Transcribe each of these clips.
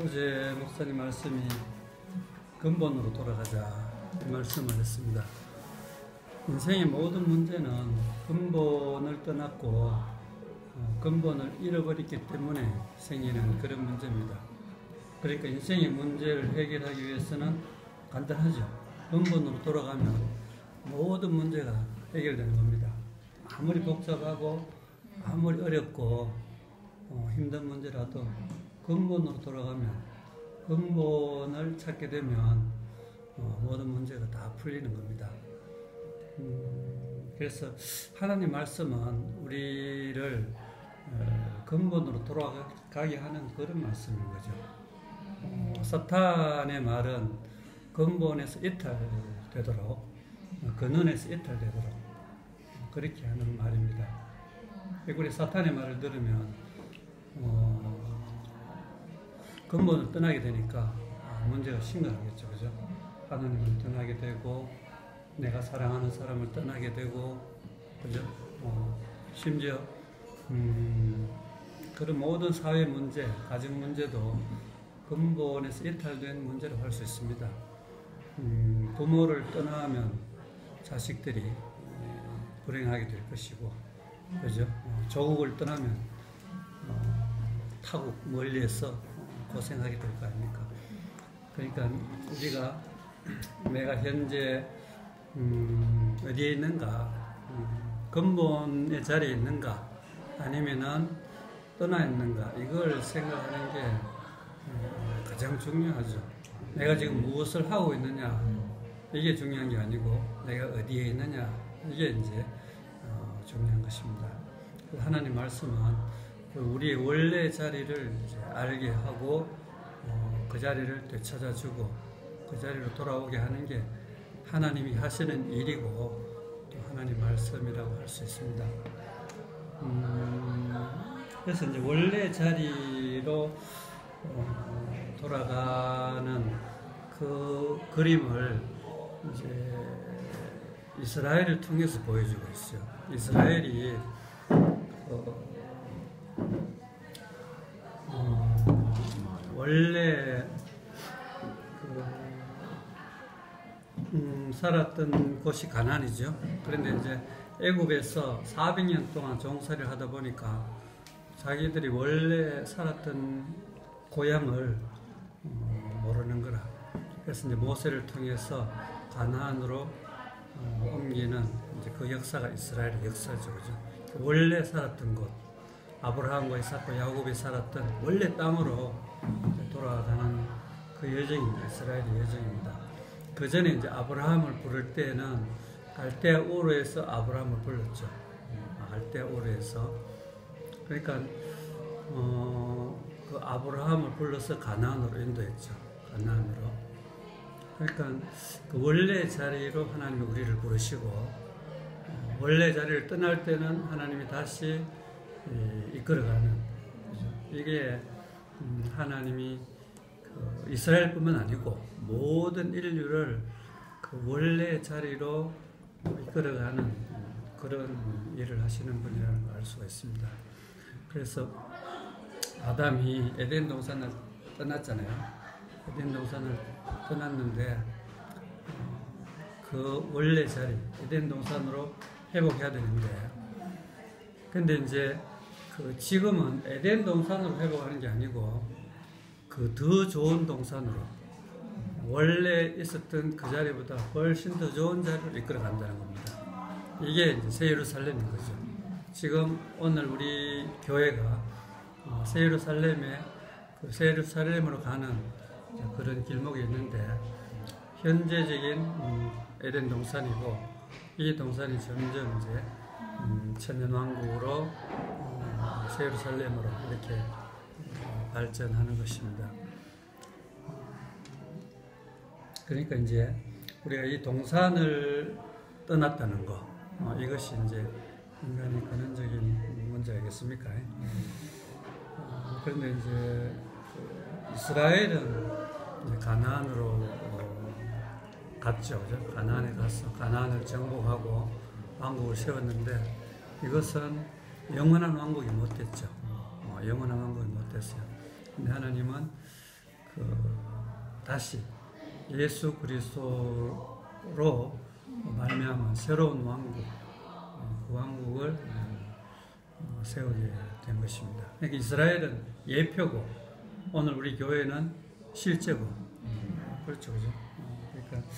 어제 목사님 말씀이 근본으로 돌아가자 이 말씀을 했습니다. 인생의 모든 문제는 근본을 떠났고 근본을 잃어버렸기 때문에 생기는 그런 문제입니다. 그러니까 인생의 문제를 해결하기 위해서는 간단하죠. 근본으로 돌아가면 모든 문제가 해결되는 겁니다. 아무리 복잡하고 아무리 어렵고 힘든 문제라도 근본으로 돌아가면, 근본을 찾게 되면 모든 문제가 다 풀리는 겁니다. 그래서 하나님 말씀은 우리를 근본으로 돌아가게 하는 그런 말씀인 거죠. 사탄의 말은 근본에서 이탈되도록, 근원에서 이탈되도록 그렇게 하는 말입니다. 우리 사탄의 말을 들으면 근본을 떠나게 되니까 문제가 심각하겠죠, 그죠? 하나님을 떠나게 되고 내가 사랑하는 사람을 떠나게 되고, 그죠? 심지어 그런 모든 사회 문제, 가정 문제도 근본에서 이탈된 문제로 할 수 있습니다. 부모를 떠나면 자식들이 불행하게 될 것이고, 그죠? 조국을 떠나면 타국 멀리에서 고생하게 될 거 아닙니까? 그러니까 우리가 내가 현재 어디에 있는가, 근본의 자리에 있는가, 아니면은 떠나 있는가, 이걸 생각하는 게 가장 중요하죠. 내가 지금 무엇을 하고 있느냐, 이게 중요한 게 아니고 내가 어디에 있느냐, 이게 이제 중요한 것입니다. 하나님 말씀은 우리의 원래 자리를 이제 알게 하고 그 자리를 되찾아주고 그 자리로 돌아오게 하는 게 하나님이 하시는 일이고 또 하나님 말씀이라고 할 수 있습니다. 그래서 이제 원래 자리로 돌아가는 그 그림을 이제 이스라엘을 통해서 보여주고 있어요. 이스라엘이 원래 살았던 곳이 가나안이죠. 그런데 이제 애굽에서 400년 동안 종살이를 하다 보니까 자기들이 원래 살았던 고향을 모르는 거라. 그래서 이제 모세를 통해서 가나안으로 옮기는 이제 그 역사가 이스라엘의 역사죠, 그죠? 원래 살았던 곳, 아브라함과 이삭과 야곱이 살았던 원래 땅으로 돌아가는 그 여정입니다. 이스라엘의 여정입니다. 그 전에 이제 아브라함을 부를 때는 갈대아 우르에서 아브라함을 불렀죠. 갈대아 우르에서. 그러니까 그 아브라함을 불러서 가나안으로 인도했죠. 가나안으로. 그러니까 그 원래 자리로 하나님이 우리를 부르시고 원래 자리를 떠날 때는 하나님이 다시 이끌어가는, 이게 하나님이 이스라엘뿐만 아니고 모든 인류를 그 원래 자리로 이끌어가는 그런 일을 하시는 분이라는 걸 알 수가 있습니다. 그래서 아담이 에덴 동산을 떠났잖아요. 에덴 동산을 떠났는데 그 원래 자리, 에덴 동산으로 회복해야 되는데, 근데 이제 지금은 에덴 동산으로 회복하는 게 아니고 그 더 좋은 동산으로, 원래 있었던 그 자리보다 훨씬 더 좋은 자리로 이끌어 간다는 겁니다. 이게 이제 새 예루살렘인 거죠. 지금 오늘 우리 교회가 새 예루살렘에 새 예루살렘으로 가는 그런 길목이 있는데, 현재적인 에덴 동산이고, 이 동산이 점점 이제 천년왕국으로 새 예루살렘으로 이렇게 발전하는 것입니다. 그러니까 이제 우리가 이 동산을 떠났다는 거, 이것이 이제 인간의 근원적인 문제 아니겠습니까? 그런데 이제 이스라엘은 이제 가나안으로 갔죠. 그죠? 가나안에 가서 가나안을 정복하고 왕국을 세웠는데, 이것은 영원한 왕국이 못 됐죠. 영원한 왕국이 못 됐어요. 근데 하나님은 다시 예수 그리스도로 말미암은 새로운 왕국, 그 왕국을 세우게 된 것입니다. 그러니까 이스라엘은 예표고 오늘 우리 교회는 실제고 그렇죠, 그죠? 그러니까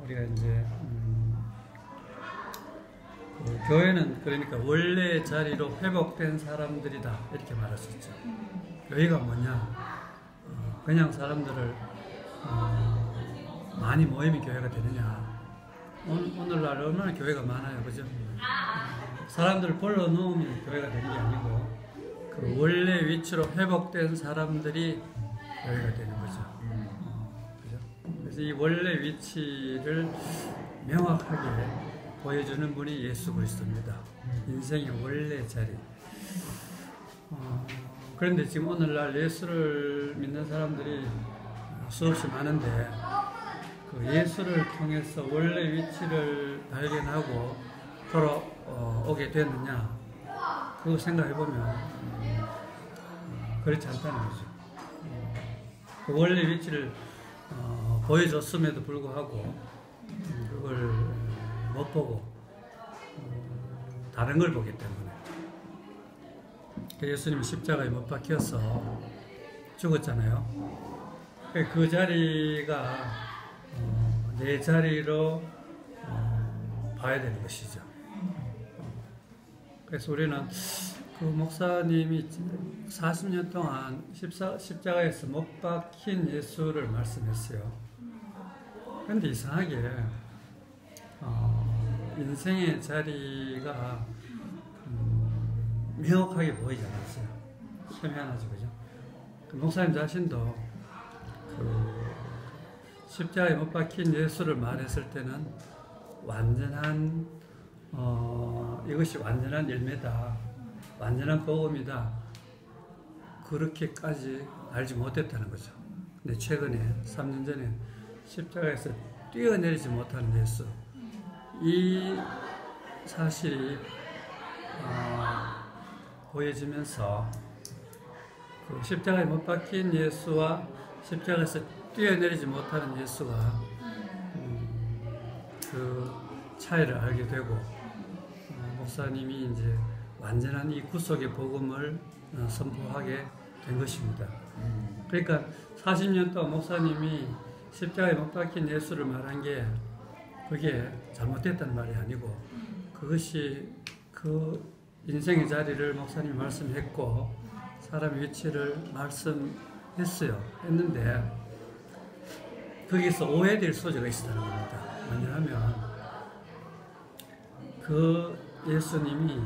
우리가 이제 그 교회는 그러니까 원래 자리로 회복된 사람들이다 이렇게 말했었죠. 교회가 뭐냐? 그냥 사람들을 많이 모이면 교회가 되느냐? 오늘날 얼마나 교회가 많아요, 그죠? 사람들을 불러 놓으면 교회가 되는 게 아니고 그 원래 위치로 회복된 사람들이 교회가 되는 거죠. 그죠? 그래서 이 원래 위치를 명확하게 보여주는 분이 예수 그리스도입니다. 인생의 원래 자리. 그런데 지금 오늘날 예수를 믿는 사람들이 수없이 많은데 그 예수를 통해서 원래 위치를 발견하고 돌아오게 됐느냐? 그거 생각해보면 그렇지 않다는 거죠. 그 원래 위치를 보여줬음에도 불구하고 그걸 못 보고 다른 걸 보기 때문에 예수님이 십자가에 못 박혀서 죽었잖아요. 그 자리가 내 자리로 봐야 되는 것이죠. 그래서 우리는 그 목사님이 40년 동안 십자가에서 못 박힌 예수를 말씀했어요. 그런데 이상하게 인생의 자리가 명확하게 보이지 않았어요. 희한하죠, 그죠? 그 목사님 자신도 그 십자가에 못 박힌 예수를 말했을 때는 완전한 이것이 완전한 열매다, 완전한 복음이다, 그렇게까지 알지 못했다는 거죠. 근데 최근에 3년 전에 십자가에서 뛰어내리지 못하는 예수, 이 사실이 보여지면서 그 십자가에 못 박힌 예수와 십자가에서 뛰어내리지 못하는 예수가 그 차이를 알게 되고 목사님이 이제 완전한 이 구속의 복음을 선포하게 된 것입니다. 그러니까 40년 동안 목사님이 십자가에 못 박힌 예수를 말한 게 그게 잘못됐다는 말이 아니고 그것이 그 인생의 자리를 목사님이 말씀했고 사람의 위치를 말씀했어요. 했는데 거기서 오해될 소지가 있었다는 겁니다. 왜냐하면 그 예수님이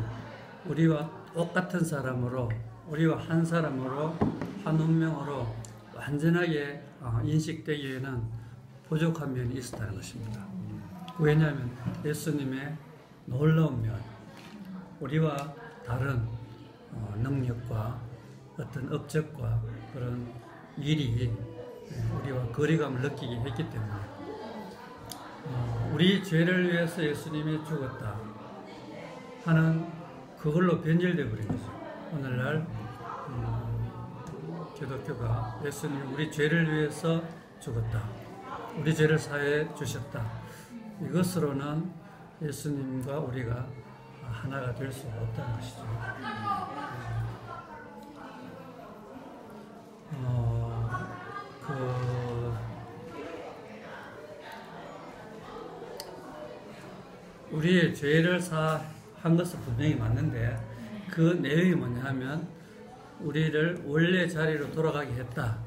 우리와 똑같은 사람으로 우리와 한 사람으로 한 운명으로 완전하게 인식되기에는 부족한 면이 있었다는 것입니다. 왜냐하면 예수님의 놀라운 면, 우리와 다른 능력과 어떤 업적과 그런 일이 우리와 거리감을 느끼게 했기 때문에 우리 죄를 위해서 예수님이 죽었다 하는 그걸로 변질되어 버린 거죠. 오늘날 기독교가 예수님이 우리 죄를 위해서 죽었다, 우리 죄를 사해 주셨다, 이것으로는 예수님과 우리가 하나가 될 수가 없다는 것이죠. 우리의 죄를 사한 것은 분명히 맞는데 그 내용이 뭐냐 하면 우리를 원래 자리로 돌아가게 했다,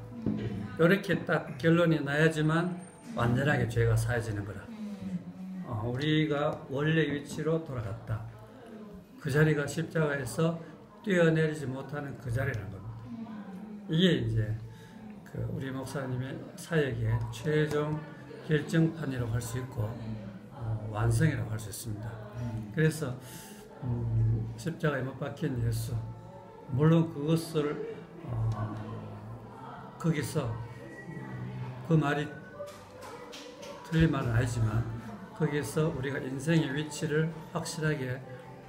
이렇게 딱 결론이 나야지만 완전하게 죄가 사해지는 거라. 우리가 원래 위치로 돌아갔다, 그 자리가 십자가에서 뛰어내리지 못하는 그 자리라는 겁니다. 이게 이제 우리 목사님의 사역의 최종 결정판이라고 할 수 있고 완성이라고 할 수 있습니다. 그래서 십자가에 못 박힌 예수, 물론 그것을 거기서 그 말이 틀린 말은 아니지만 거기서 우리가 인생의 위치를 확실하게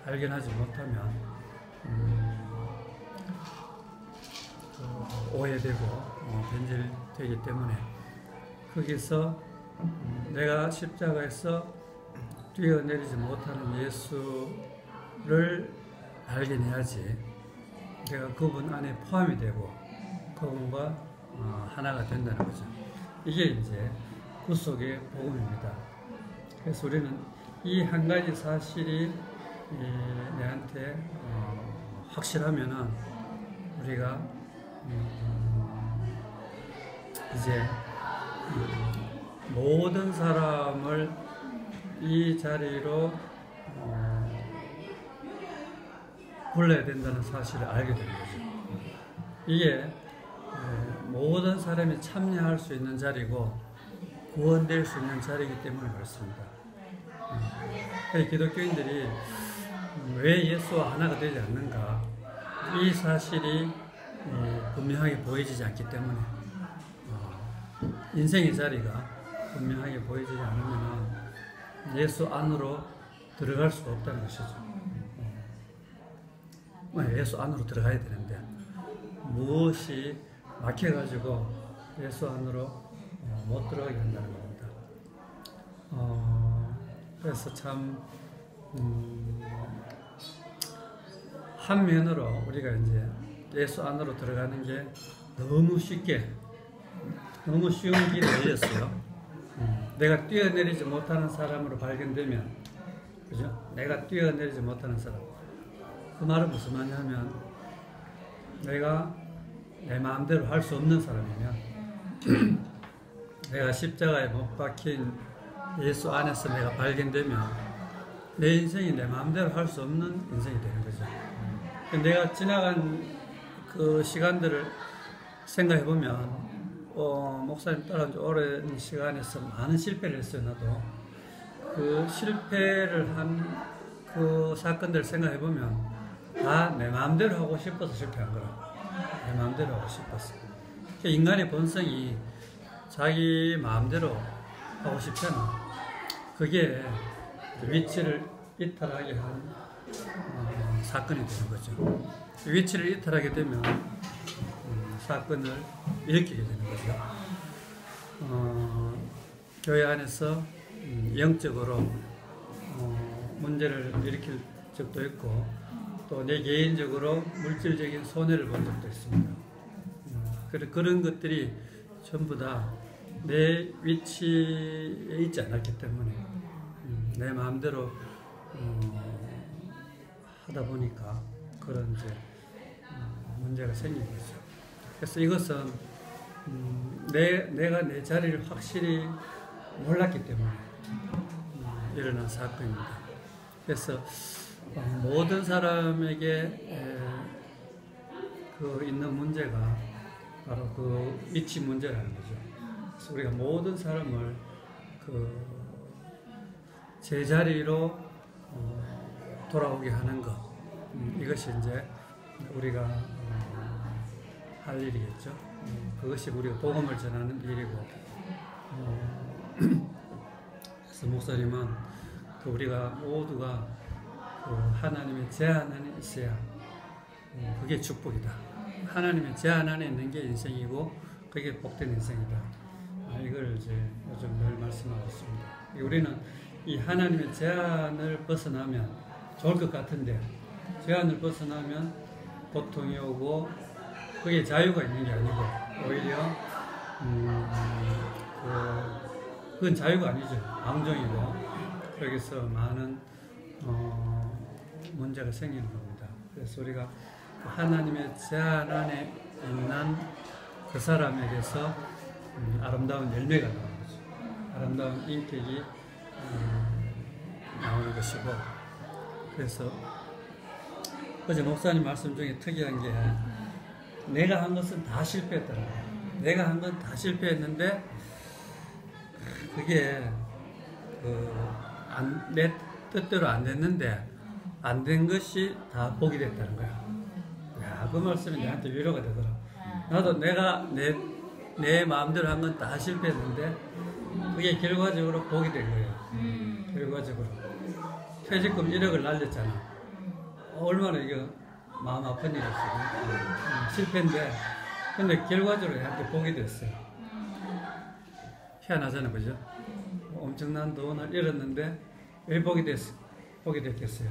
발견하지 못하면 오해되고 변질되기 때문에 거기서 내가 십자가에서 뛰어내리지 못하는 예수를 발견해야지 내가 그분 안에 포함이 되고 그분과 하나가 된다는 거죠. 이게 이제 구속의 복음입니다. 그래서 우리는 이 한 가지 사실이 내한테 확실하면은 우리가 이제 모든 사람을 이 자리로 불러야 된다는 사실을 알게 되는 거죠. 이게 모든 사람이 참여할 수 있는 자리고 구원될 수 있는 자리이기 때문에 그렇습니다. 기독교인들이 왜 예수와 하나가 되지 않는가, 이 사실이 분명하게 보여지지 않기 때문에 인생의 자리가 분명하게 보여지지 않으면 예수 안으로 들어갈 수가 없다는 것이죠. 예수 안으로 들어가야 되는데 무엇이 막혀가지고 예수 안으로 못 들어가게 한다는 겁니다. 그래서 참 한면으로 우리가 이제 예수 안으로 들어가는 게 너무 쉽게 너무 쉬운 길이 열렸어요. 내가 뛰어내리지 못하는 사람으로 발견되면, 그죠? 내가 뛰어내리지 못하는 사람. 그 말은 무슨 말이냐면, 내가 내 마음대로 할 수 없는 사람이면, 내가 십자가에 못 박힌 예수 안에서 내가 발견되면, 내 인생이 내 마음대로 할 수 없는 인생이 되는 거죠. 내가 지나간 그 시간들을 생각해보면, 목사님 따라온 지 오랜 시간에서 많은 실패를 했어요, 나도. 그 실패를 한 그 사건들을 생각해보면 다 내 마음대로 하고 싶어서 실패한 거라. 내 마음대로 하고 싶었어. 인간의 본성이 자기 마음대로 하고 싶잖아. 그게 위치를 이탈하게 한 사건이 되는 거죠. 위치를 이탈하게 되면 사건을 일으키게 되는 거죠. 교회 안에서 영적으로 문제를 일으킬 적도 있고 또 내 개인적으로 물질적인 손해를 본 적도 있습니다. 그런 것들이 전부 다 내 위치에 있지 않았기 때문에 내 마음대로 하다 보니까 그런 이제 문제가 생긴 거죠. 그래서 이것은 내가 내 자리를 확실히 몰랐기 때문에 일어난 사건입니다. 그래서 모든 사람에게 그 있는 문제가 바로 그 위치 문제라는 거죠. 그래서 우리가 모든 사람을 그 제자리로 돌아오게 하는 것, 이것이 이제 우리가 할 일이겠죠. 그것이 우리가 복음을 전하는 일이고, 그래서 목사님은 그 우리가 모두가 그 하나님의 제한 안에 있어야 그게 축복이다. 하나님의 제한 안에 있는 게 인생이고 그게 복된 인생이다. 이걸 이제 요즘 늘 말씀하고 있습니다. 우리는 이 하나님의 제한을 벗어나면 좋을 것 같은데 제한을 벗어나면 고통이 오고 그게 자유가 있는 게 아니고 오히려 그건 자유가 아니죠. 방종이고 여기서 많은 문제가 생기는 겁니다. 그래서 우리가 하나님의 제한 안에 있는 그 사람에게서 아름다운 열매가 나오는 거죠. 아름다운 인격이 나오는 것이고, 그래서 어제 목사님 말씀 중에 특이한 게 내가 한 것은 다 실패했더라고요. 내가 한 건 다 실패했는데 그게 내 뜻대로 안 됐는데 안 된 것이 다 복이 됐다는 거야. 야, 그 말씀이 내한테 위로가 되더라. 나도 내가 내 마음대로 한 건 다 실패했는데 그게 결과적으로 복이 된 거예요. 결과적으로 퇴직금 1억을 날렸잖아. 얼마나 이거 마음 아픈 일이었어. 실패인데 근데 결과적으로 얘한테 복이 됐어요. 희한하잖아요, 그죠? 엄청난 돈을 잃었는데 왜 복이 됐겠어요?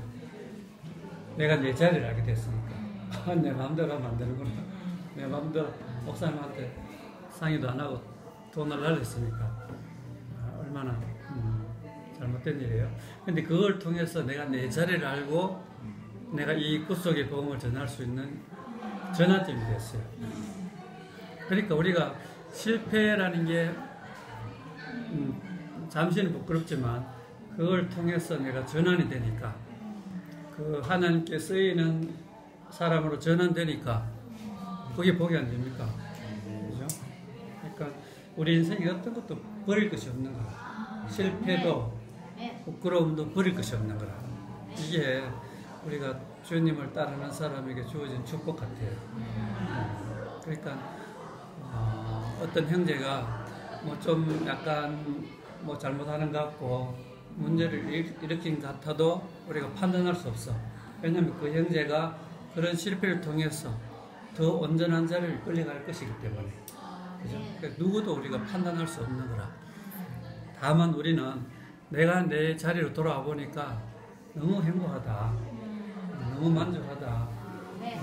내가 내 자리를 알게 됐으니까. 내 마음대로 하면 안 되는구나. 내 마음대로 목사님한테 상의도 안 하고 돈을 날렸으니까 얼마나 잘못된 일이에요. 근데 그걸 통해서 내가 내 자리를 알고 내가 이 구속의 복음을 전할 수 있는 전환점이 됐어요. 그러니까 우리가 실패라는 게 잠시는 부끄럽지만 그걸 통해서 내가 전환이 되니까 그 하나님께 쓰이는 사람으로 전환되니까 그게 복이 안 됩니까? 그죠? 그러니까 우리 인생에 어떤 것도 버릴 것이 없는 거라. 실패도 부끄러움도 버릴 것이 없는 거라. 이게 우리가 주님을 따르는 사람에게 주어진 축복 같아요. 그러니까 어떤 형제가 뭐 좀 약간 뭐 잘못하는 것 같고 문제를 일으킨 것 같아도 우리가 판단할 수 없어. 왜냐하면 그 형제가 그런 실패를 통해서 더 온전한 자리를 끌려갈 것이기 때문에. 그죠? 그러니까 누구도 우리가 판단할 수 없는 거라. 다만 우리는 내가 내 자리로 돌아와 보니까 너무 행복하다. 너무 만족하다.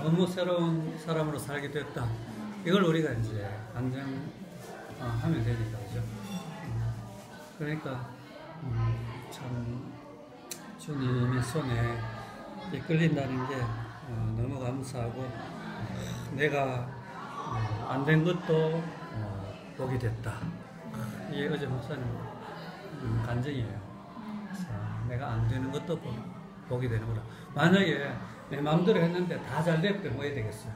너무 새로운 사람으로 살게 됐다. 이걸 우리가 이제 하면 되니까, 그죠? 그러니까, 참, 주님의 손에 이끌린다는 게 너무 감사하고, 내가 안 된 것도 복이 됐다. 이게 어제 목사님 간증이에요. 내가 안 되는 것도 복이 되는 거라. 만약에 내 마음대로 했는데 다 잘 됐는데 뭐 해야 되겠어요?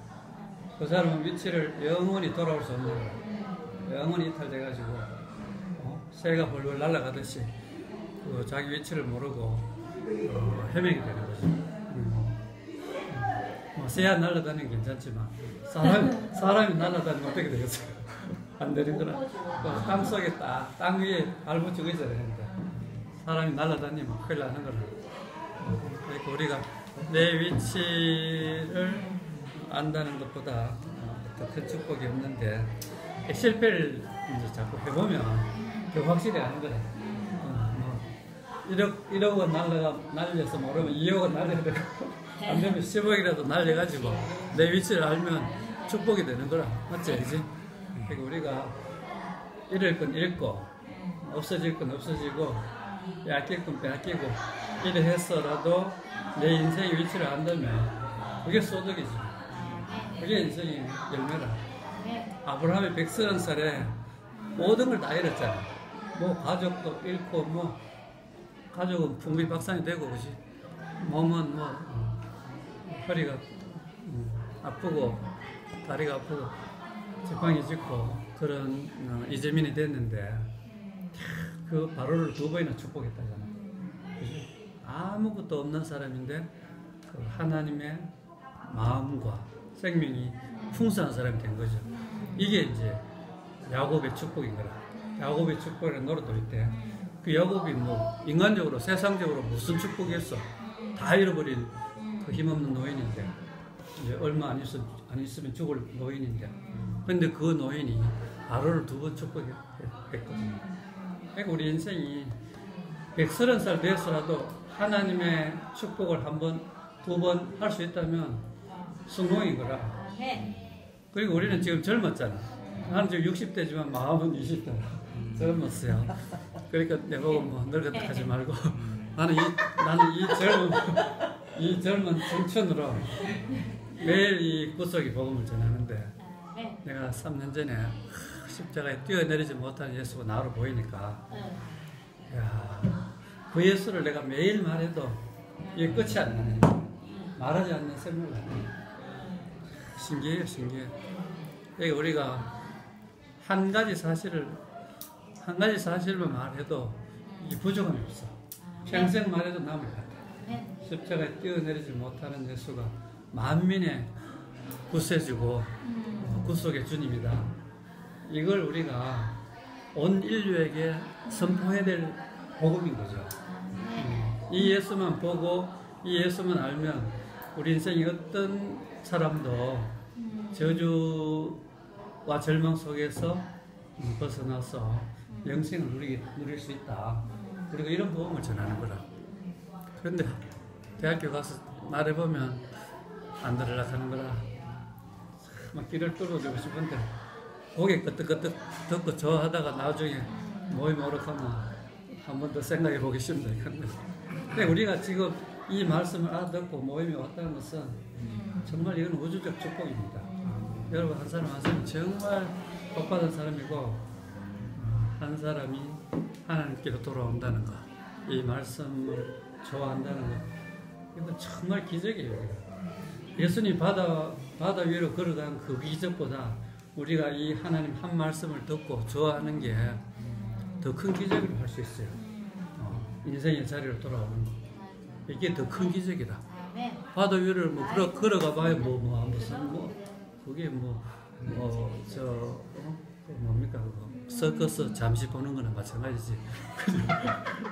그 사람은 위치를 영원히 돌아올 수 없는 거라. 영원히 이탈돼가지고 새가 벌벌 날아가듯이 그 자기 위치를 모르고 헤매게 되는 거죠. 새야 날아다니는 괜찮지만 사람이 날아다니면 어떻게 되겠어요? 안 되는 거라. 땅 속에 땅 위에 발 붙이고 있어야 되는데 사람이 날아다니면 큰일 나는 거라. 그러니까 우리가 내 위치를 안다는 것보다 더 큰 축복이 없는데 실패를 이제 자꾸 해보면 더 확실히 아는 거래. 1억 원 날려서 모르면 2억 원 날려야 되고 안 되면 10억이라도 날려가지고 내 위치를 알면 축복이 되는 거라. 맞지? 그지? 그러니까 우리가 잃을 건 잃고 없어질 건 없어지고 빼앗길 건 빼앗기고 이래 했어라도 내 인생의 위치를 안다면 그게 소득이지. 그게 인생의 열매라. 아브라함이 130살에 모든 걸 다 잃었잖아. 뭐 가족도 잃고 뭐 가족은 풍비박산이 되고 그지. 몸은 뭐 허리가 아프고 다리가 아프고 지팡이 짚고 그런 이재민이 됐는데 그 바로를 2번이나 축복했다잖아. 그지? 아무것도 없는 사람인데 그 하나님의 마음과 생명이 풍성한 사람이 된 거죠. 이게 이제 야곱의 축복인 거라. 야곱의 축복이라는 노래도 있대. 그 야곱이 뭐 인간적으로 세상적으로 무슨 축복이었어? 다 잃어버린 그 힘없는 노인인데 이제 얼마 안 있으면 죽을 노인인데 근데 그 노인이 바로를 2번 축복했거든요. 그러니까 우리 인생이 130살 되어서라도 하나님의 축복을 2번 할 수 있다면 성공인 거라. 그리고 우리는 지금 젊었잖아. 나는 지금 60대지만 마음은 20대라. 젊었어요. 그러니까 내보고 뭐 늙었다 하지 말고 나는 이 젊은 청춘으로 매일 이 구속의 복음을 전하는데 내가 3년 전에 십자가에 뛰어내리지 못한 예수가 나로 보이니까 야, 그 예수를 내가 매일 말해도 이게 끝이 안 나네. 말하지 않는 셈을 하네. 신기해요, 신기해. 그러니까 우리가 한 가지 사실만 말해도 이 부족함이 없어. 평생 말해도 남을 것 같아. 십자가에 뛰어내리지 못하는 예수가 만민의 구세주고 구속의 주님이다. 이걸 우리가 온 인류에게 선포해야 될 복음인 거죠. 이 예수만 보고 이 예수만 알면 우리 인생이 어떤 사람도 저주 고통과 절망 속에서 벗어나서 영생을 누릴 수 있다. 그리고 이런 복음을 전하는 거라. 그런데 대학교 가서 말해보면 안 들으려고 하는 거라. 막 길을 뚫어주고 싶은데 고개 끄덕끄덕 듣고 좋아하다가 나중에 모임 오락하면 한 번 더 생각해 보겠습니다. 근데 우리가 지금 이 말씀을 알아듣고 모임에 왔다는 것은 정말 이건 우주적 축복입니다. 여러분 한 사람 한 사람이 정말 복받은 사람이고 한 사람이 하나님께로 돌아온다는 것, 이 말씀을 좋아한다는 것, 이건 정말 기적이에요. 예수님 바다 위로 걸어간 그 기적보다 우리가 이 하나님 한 말씀을 듣고 좋아하는 게 더 큰 기적을 할 수 있어요. 인생의 자리로 돌아오는 거. 이게 더 큰 기적이다. 바다 위를 뭐 걸어가 봐야 무슨 그게 뭡니까 그거 서커스 잠시 보는 거나 마찬가지지.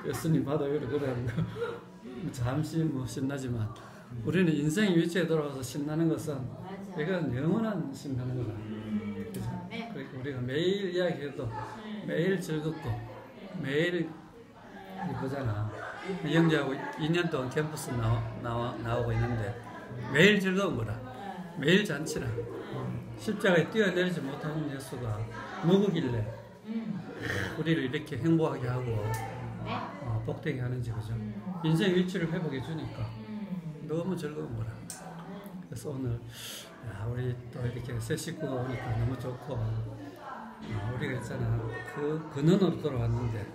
예수님 바다 위로 걸어가는 거 잠시 신나지만 우리는 인생의 위치에 돌아와서 신나는 것은 이건 영원한 신나는 거다. 그러니까 우리가 매일 이야기해도 매일 즐겁고 매일 보잖아. 영재하고 2년 동안 캠퍼스 나오고 있는데 매일 즐거운 거라. 매일 잔치라. 십자가에 뛰어내리지 못하는 예수가 누구길래 우리를 이렇게 행복하게 하고 복되게 하는지, 그죠? 인생 위치를 회복해 주니까 너무 즐거운 거라. 그래서 오늘 우리 또 이렇게 새 식구가 오니까 너무 좋고, 우리가 있잖아 그 근원으로 돌아왔는데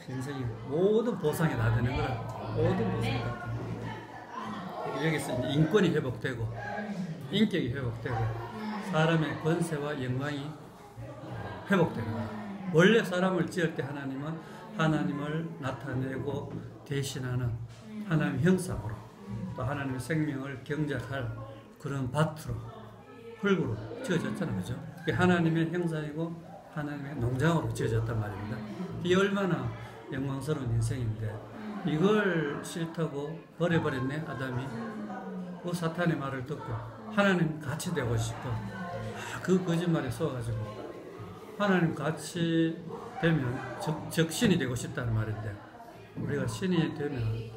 인생이 모든 보상이 다 되는 거라. 모든 보상이 다 되는 거라. 여기서 인권이 회복되고 인격이 회복되고 사람의 권세와 영광이 회복되는 거라. 원래 사람을 지을 때 하나님은 하나님을 나타내고 대신하는 하나님의 형상으로 또 하나님의 생명을 경작할 그런 밭으로 흙으로 지어졌잖아요. 그죠? 그게 하나님의 형상이고 하나님의 농장으로 지어졌단 말입니다. 이게 얼마나 영광스러운 인생인데 이걸 싫다고 버려버렸네 아담이. 그 사탄의 말을 듣고 하나님 같이 되고 싶어. 그 거짓말에 속아가지고 하나님 같이 되면 적신이 되고 싶다는 말인데, 우리가 신이 되면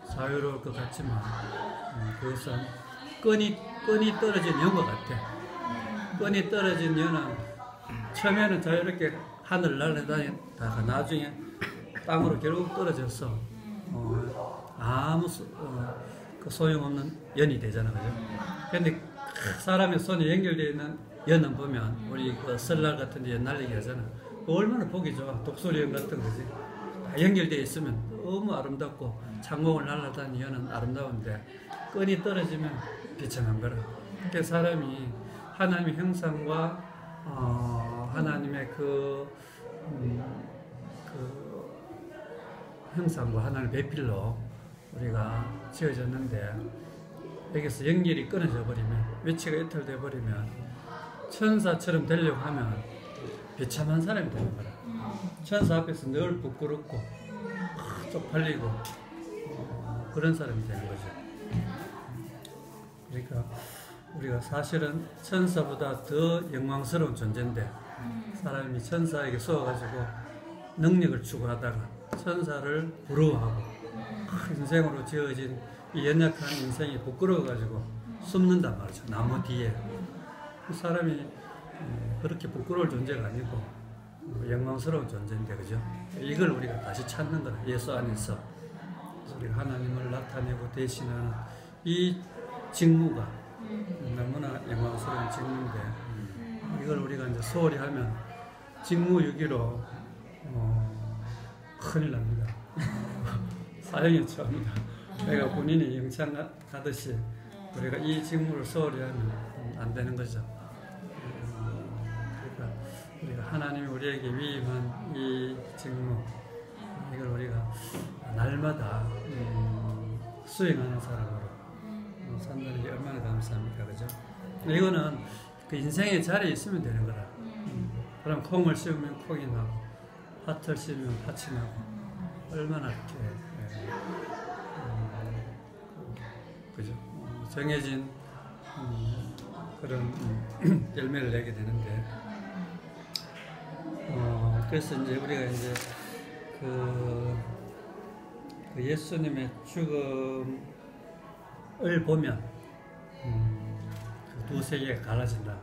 자유로울 것 같지만 그것은 끈이 떨어진 연과 같아. 끈이 떨어진 연은 처음에는 자유롭게 하늘 날아다니다가 나중에 땅으로 결국 떨어져서 아무 소용없는 연이 되잖아, 그죠? 근데 사람의 손에 연결되어 있는 연은 보면 우리 그 설날 같은 데 연 날리기 하잖아. 얼마나 보기 좋아. 독수리연 같은 거지. 다 연결되어 있으면 너무 아름답고 창공을 날아다니는 연은 아름다운데 끈이 떨어지면 비참한 거라. 그러니까 사람이 하나님의 형상과 하나님의 그 형상과 하나님의 배필로 우리가 지어졌는데 여기서 연결이 끊어져 버리면, 위치가 이탈돼 버리면 천사처럼 되려고 하면 비참한 사람이 되는 거라. 천사 앞에서 늘 부끄럽고 쪽팔리고 그런 사람이 되는 거죠. 그러니까 우리가 사실은 천사보다 더 영광스러운 존재인데 사람이 천사에게 속아가지고 능력을 추구하다가 천사를 부러워하고 인생으로 지어진 이 연약한 인생이 부끄러워가지고 숨는단 말이죠. 나무 뒤에. 그 사람이 그렇게 부끄러울 존재가 아니고 영광스러운 존재인데, 그죠? 이걸 우리가 다시 찾는 거라. 예수 안에서 우리가 하나님을 나타내고 대신하는 이 직무가 너무나 영광스러운 직무인데, 이걸 우리가 이제 소홀히 하면 직무유기로 큰일 납니다. 사형에 처합니다. 내가 본인이 영창 가듯이 우리가 이 직무를 소홀히 하면 안 되는 거죠. 그러니까 우리가 하나님이 우리에게 위임한 이 직무, 이걸 우리가 날마다 수행하는 사람으로 산다는 게 얼마나 감사합니까, 그죠? 이거는 그 인생의 자리에 있으면 되는 거라. 그럼 콩을 씌우면 콩이 나고 팥을 씌우면 팥이 나고 얼마나 이렇게 그죠? 정해진 그런 열매를 내게 되는데, 그래서 이제 우리가 이제 그 예수님의 죽음을 보면 그 두 세계가 갈라진다.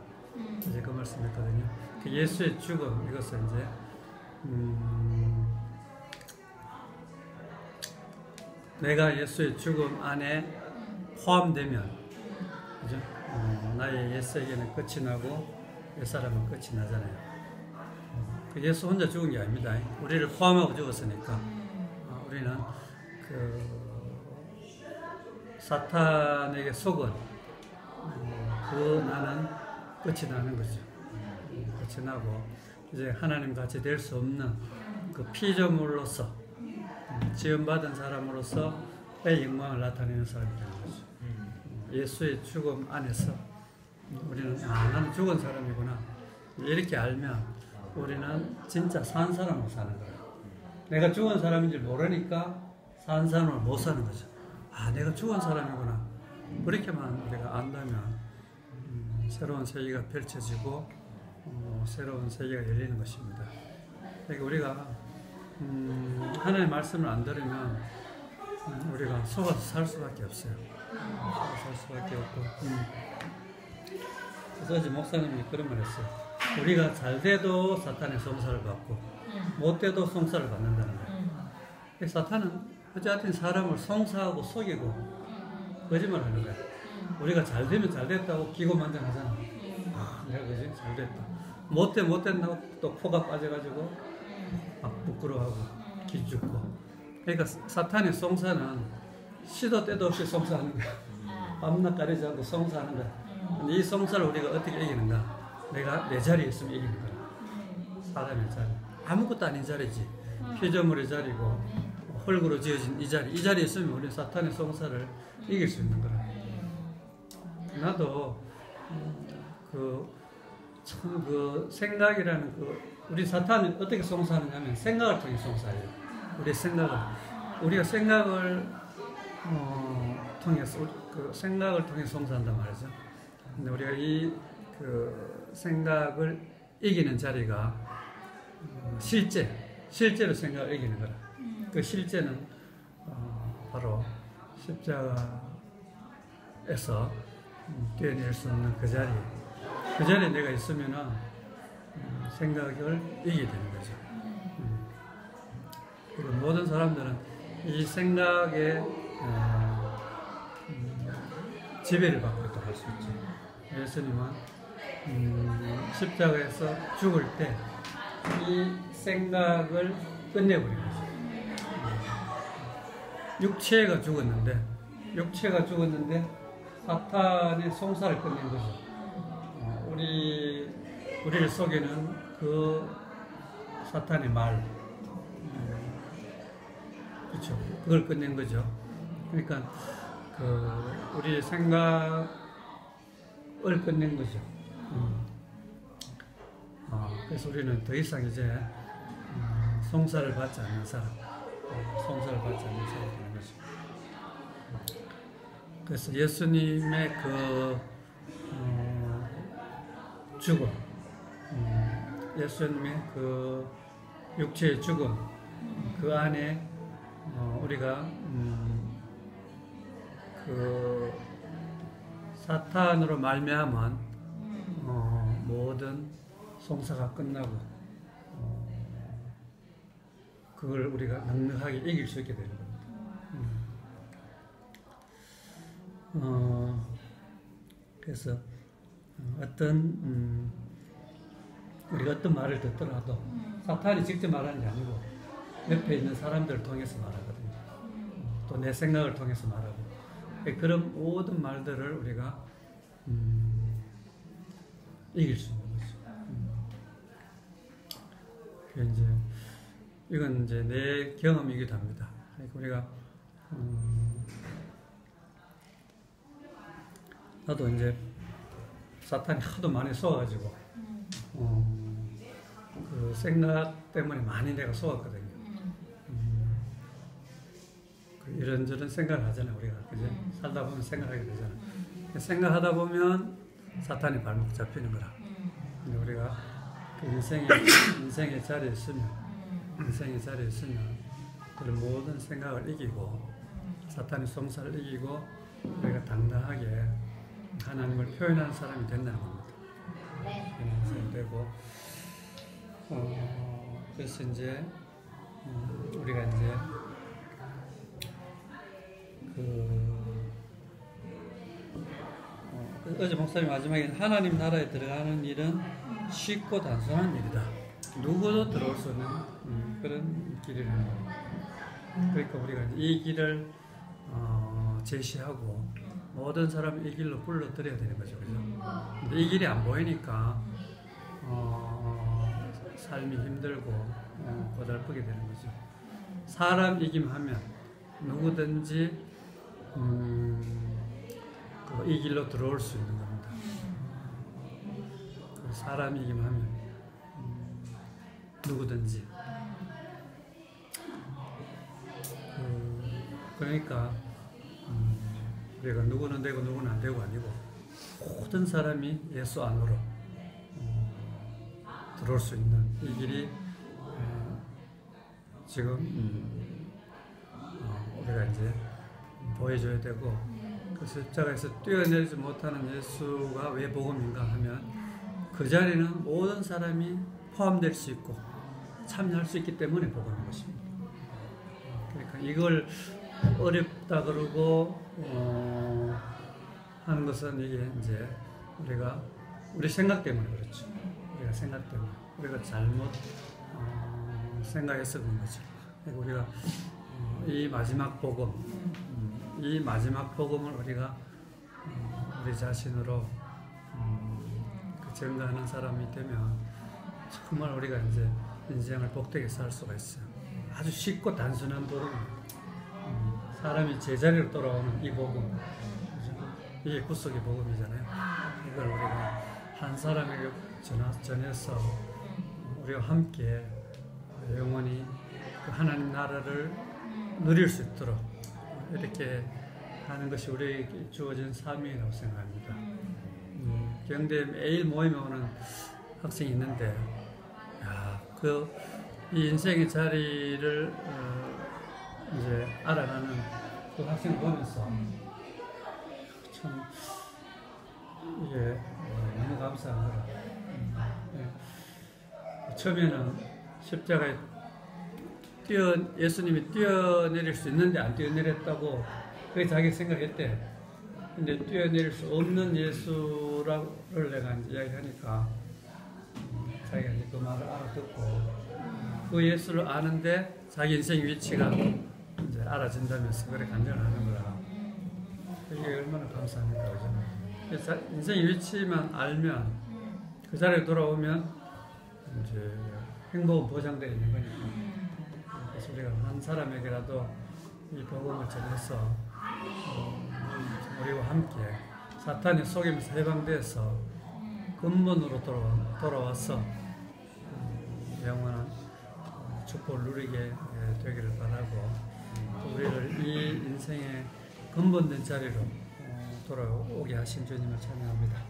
이제 그 말씀했거든요. 그 예수의 죽음, 이것은 이제 내가 예수의 죽음 안에 포함되면, 그죠? 나의 옛 세계는 끝이 나고 옛 사람은 끝이 나잖아요. 그 예수 혼자 죽은 게 아닙니다. 우리를 포함하고 죽었으니까 우리는 그 사탄에게 속은 그 나는 끝이 나는 거죠. 끝이 나고 이제 하나님 같이 될 수 없는 그 피조물로서 지음받은 사람으로서의 영광을 나타내는 사람이 되는 거죠. 예수의 죽음 안에서 우리는 나는 죽은 사람이구나 이렇게 알면 우리는 진짜 산 사람으로 사는 거예요. 내가 죽은 사람인 줄 모르니까 산 사람으로 못 사는 거죠. 내가 죽은 사람이구나. 그렇게만 우리가 안다면 새로운 세계가 펼쳐지고 새로운 세계가 열리는 것입니다. 그러니까 우리가 하나님의 말씀을 안 들으면 우리가 속아서 살 수밖에 없어요. 속아서 살 수밖에 없고. 그래서 어제 목사님이 그런 말 했어요. 우리가 잘 돼도 사탄의 송사를 받고 못 돼도 송사를 받는다는 거예요. 사탄은 어쨌든 사람을 송사하고 속이고 거짓말하는 거야. 우리가 잘 되면 잘 됐다고 기고만장하잖아. 내가 그지 잘 됐다. 못 된다고 또 포가 빠져가지고 막 부끄러워하고 기죽고. 그러니까 사탄의 송사는 시도 때도 없이 송사하는 거야. 밤낮 가리지 않고 송사하는 거야. 근데 이 송사를 우리가 어떻게 이기는가? 내가 내 자리에 있으면 이기는 거야. 사람의 자리. 아무것도 아닌 자리지. 피조물의 자리고 흙으로 지어진 이 자리에 있으면 우리 사탄의 송사를 이길 수 있는 거라. 나도 그 생각이라는 우리 사탄이 어떻게 송사하느냐 하면 생각을 통해 송사해요. 우리가 생각을 통해서 생각을 통해 송사한단 말이죠. 근데 우리가 그 생각을 이기는 자리가 실제로 생각을 이기는 거라. 그 실제는 바로 십자가에서 뛰어낼 수 없는 그 자리에 내가 있으면은 생각을 이기게 되는 거죠. 그리고 모든 사람들은 이 생각에 지배를 받고 있다고 할 수 있죠. 예수님은 십자가에서 죽을 때 이 생각을 끝내버린 거죠. 육체가 죽었는데 사탄의 송사를 끝낸 거죠. 우리를 속이는 그 사탄의 말, 그렇죠. 그걸 끝낸 거죠. 그러니까 우리의 생각을 끝낸 거죠. 그래서 우리는 더 이상 이제 송사를 받지 않는 사람, 송사를 받지 않는 사람이 되는 거죠. 그래서 예수님의 죽음, 예수님의 그 육체의 죽음, 그 안에 우리가 그 사탄으로 말미암은 모든 송사가 끝나고 그걸 우리가 넉넉하게 이길 수 있게 되는 겁니다. 그래서 우리가 어떤 말을 듣더라도 사탄이 직접 말하는 게 아니고 옆에 있는 사람들을 통해서 말하거든요. 또 내 생각을 통해서 말하고 그런 모든 말들을 우리가 이길 수 있는 거죠. 이건 이제 내 경험이기도 합니다. 그러니까 우리가 나도 이제 사탄이 하도 많이 쏘아가지고 그 생각 때문에 많이 내가 쏘았거든요. 이런저런 생각을 하잖아요, 우리가. 그죠? 살다 보면 생각하게 되잖아요. 생각하다 보면 사탄의 발목 잡히는 거라. 근데 우리가 그 인생의 자리에 있으면 그런 모든 생각을 이기고 사탄의 송사를 이기고 우리가 당당하게 하나님을 표현하는 사람이 된다는 겁니다. 표현하는 사람이 되고 그래서 이제 우리가 이제 어제 목사님 마지막에 하나님 나라에 들어가는 일은 쉽고 단순한 일이다. 누구도 들어올 수 없는 그런 길이라는 겁니다. 그러니까 우리가 이 길을 제시하고 모든 사람을 이 길로 불러들여야 되는 거죠. 그죠? 근데 이 길이 안 보이니까 삶이 힘들고 고달프게 되는 거죠. 사람 이김하면 누구든지 이 길로 들어올 수 있는 겁니다. 사람 이김하면 누구든지 그러니까 우리가 누구는 되고 누구는 안 되고 아니고 모든 사람이 예수 안으로 들어올 수 있는 이 길이 지금 우리가 이제 보여줘야 되고 그 십자가에서 뛰어내리지 못하는 예수가 왜 복음인가 하면 그 자리는 모든 사람이 포함될 수 있고 참여할 수 있기 때문에 복음인 것입니다. 그러니까 이걸 어렵다 그러고 하는 것은 이게 이제 우리 생각 때문에 그렇죠. 우리가 생각 때문에 우리가 잘못 생각해서 그런 거죠. 그러니까 우리가 이 마지막 복음을 우리가 우리 자신으로 증거하는 사람이 되면 정말 우리가 이제 인생을 복되게 살 수가 있어요. 아주 쉽고 단순한 복음입니다. 사람이 제자리로 돌아오는 이 복음, 이게 구속의 복음이잖아요. 이걸 우리가 한 사람에게 전해서 우리와 함께 영원히 그 하나님 나라를 누릴 수 있도록 이렇게 하는 것이 우리에게 주어진 사명이라고 생각합니다. 경대에 매일 모임에 오는 학생이 있는데, 이 인생의 자리를 이제 알아가는 그 학생 보면서 참 이게 너무 감사한 거라. 처음에는 십자가에 예수님이 뛰어내릴 수 있는데 안 뛰어내렸다고 그게 자기 생각했대. 근데 뛰어내릴 수 없는 예수를 내가 이제 이야기하니까 자기가 이제 그 말을 알아듣고 그 예수를 아는데 자기 인생의 위치가 이제 알아진다면서 그래 간증을 하는 거라. 그게 얼마나 감사합니까, 그죠? 인생의 위치만 알면 그 자리에 돌아오면 이제 행복은 보장되어 있는 거니까. 그래서 우리가 한 사람에게라도 이 복음을 전해서 우리와 함께 사탄의 속임에서 해방돼서 근본으로 돌아와서 영원한 축복을 누리게 되기를 바라고 우리를 이 인생의 근본된 자리로 돌아오게 하신 주님을 찬양합니다.